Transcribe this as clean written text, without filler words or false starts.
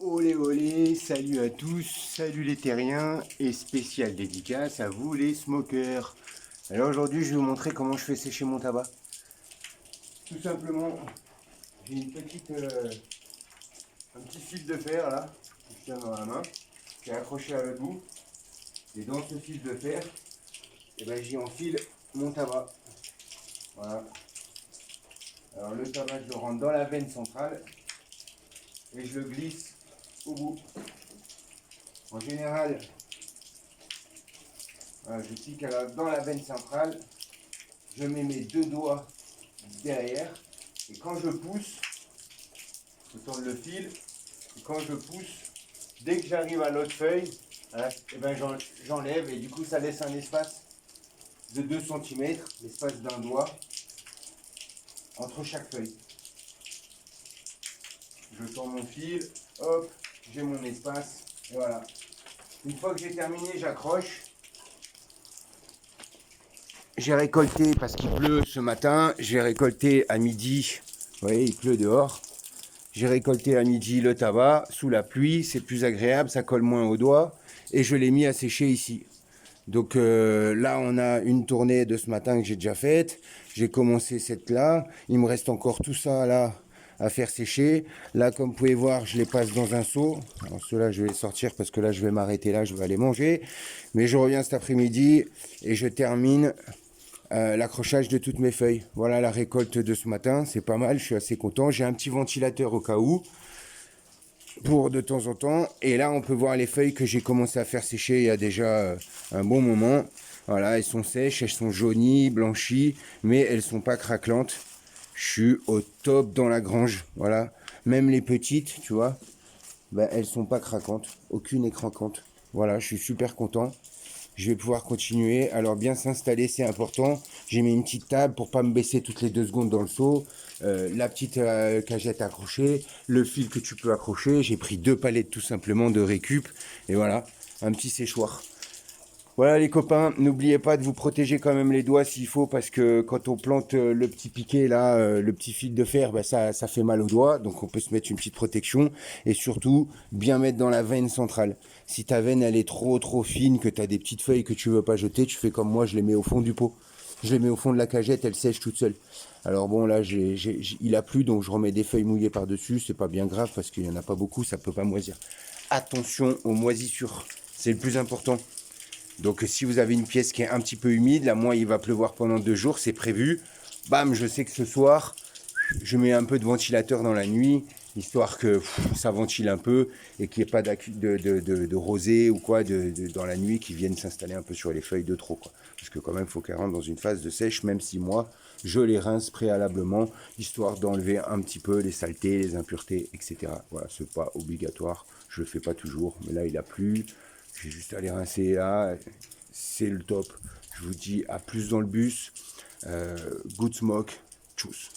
Olé olé, salut à tous, salut les terriens et spécial dédicace à vous les smokers. Alors aujourd'hui je vais vous montrer comment je fais sécher mon tabac. Tout simplement, j'ai un petit fil de fer là, que je tiens dans la main, qui est accroché à l'autre bout. Et dans ce fil de fer, j'y enfile mon tabac. Voilà. Alors le tabac je le rentre dans la veine centrale et je le glisse au bout. En général, voilà, je pique dans la veine centrale, je mets mes deux doigts derrière et quand je pousse, je tourne le fil, et quand je pousse, dès que j'arrive à l'autre feuille, voilà, j'enlève et du coup ça laisse un espace de 2 cm, l'espace d'un doigt entre chaque feuille. Je tourne mon fil, hop, j'ai mon espace, et voilà. Une fois que j'ai terminé, j'accroche. J'ai récolté, parce qu'il pleut ce matin, j'ai récolté à midi, vous voyez, il pleut dehors. J'ai récolté à midi le tabac sous la pluie, c'est plus agréable, ça colle moins aux doigts. Et je l'ai mis à sécher ici. Donc là, on a une tournée de ce matin que j'ai déjà faite. J'ai commencé cette là. Il me reste encore tout ça là à faire sécher. Là, comme vous pouvez voir, je les passe dans un seau. Alors ceux-là, je vais les sortir parce que là, je vais m'arrêter là, je vais aller manger. Mais je reviens cet après-midi et je termine l'accrochage de toutes mes feuilles. Voilà la récolte de ce matin, c'est pas mal, je suis assez content. J'ai un petit ventilateur au cas où, pour de temps en temps. Et là, on peut voir les feuilles que j'ai commencé à faire sécher il y a déjà un bon moment. Voilà, elles sont sèches, elles sont jaunies, blanchies, mais elles sont pas craquelantes. Je suis au top dans la grange, voilà. Même les petites, tu vois, elles sont pas craquantes, aucune est craquante. Voilà, je suis super content. Je vais pouvoir continuer. Alors bien s'installer, c'est important. J'ai mis une petite table pour pas me baisser toutes les 2 secondes dans le seau. La petite cagette accrochée, le fil que tu peux accrocher. J'ai pris 2 palettes tout simplement de récup. Et voilà, un petit séchoir. Voilà les copains, n'oubliez pas de vous protéger quand même les doigts s'il faut, parce que quand on plante le petit piquet là, le petit fil de fer, ça fait mal aux doigts, donc on peut se mettre une petite protection. Et surtout, bien mettre dans la veine centrale. Si ta veine elle est trop fine, que tu as des petites feuilles que tu veux pas jeter, tu fais comme moi, je les mets au fond du pot. Je les mets au fond de la cagette, elles sèchent toutes seules. Alors bon là, il a plu, donc je remets des feuilles mouillées par-dessus, c'est pas bien grave parce qu'il y en a pas beaucoup, ça peut pas moisir. Attention aux moisissures, c'est le plus important. Donc si vous avez une pièce qui est un petit peu humide, là moi il va pleuvoir pendant 2 jours, c'est prévu. Bam, je sais que ce soir, je mets un peu de ventilateur dans la nuit, histoire que ça ventile un peu et qu'il n'y ait pas de rosée ou quoi dans la nuit qui viennent s'installer un peu sur les feuilles de trop, quoi. Parce que quand même, il faut qu'elles rentrent dans une phase de sèche, même si moi, je les rince préalablement, histoire d'enlever un petit peu les saletés, les impuretés, etc. Voilà, c'est pas obligatoire, je le fais pas toujours, mais là il a plu. J'ai juste à les rincer là, c'est le top. Je vous dis à plus dans le bus. Good smoke, tchuss.